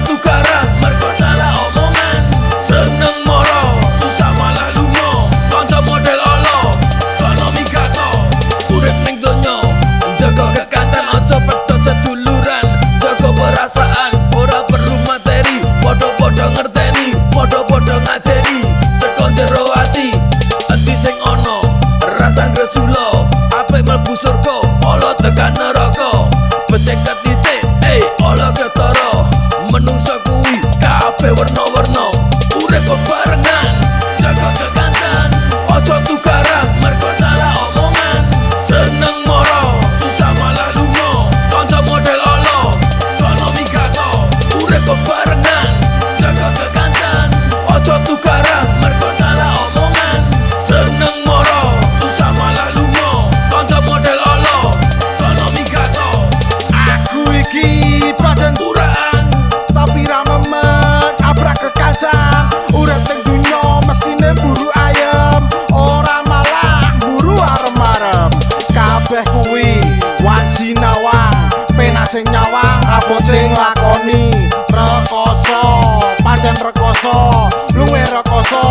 tukaran mergo salah omongan. Seneng moro susah malah lunga, kanca model olo kono migato. Urip ning donya jaga kekancan, aja pedhot seduluran, jaga perasaan, ora perlu materi. Padha-padha ngerteni, padha-padha ngajeri, saka jero ati sing ono rasa gresula. Apik mlebu surga, ala tekan neraka. Becek titik, ala ketara. Menungsa kuwi kabeh werna-werna. Urip bebarengan, jaga kekancan, aja tukaran mergo salah omongan. Seneng moro susah malah lunga, kanca model olo kono migato. Urip bebarengan, jaga kekancan, aja tukaran mergo salah omongan. Seneng moro susah malah lunga, kanca model olo kono migato. Aku iki pancen Uraan tapi ra memek, abrak kekancan. Urip ning dunya mestine buru ayem, ora malah buru arem-arem. Kabeh kuwi wansi nawang, penak sing nyawang, abot sing lakoni. Rekoso pancen rekoso, luwe rekoso.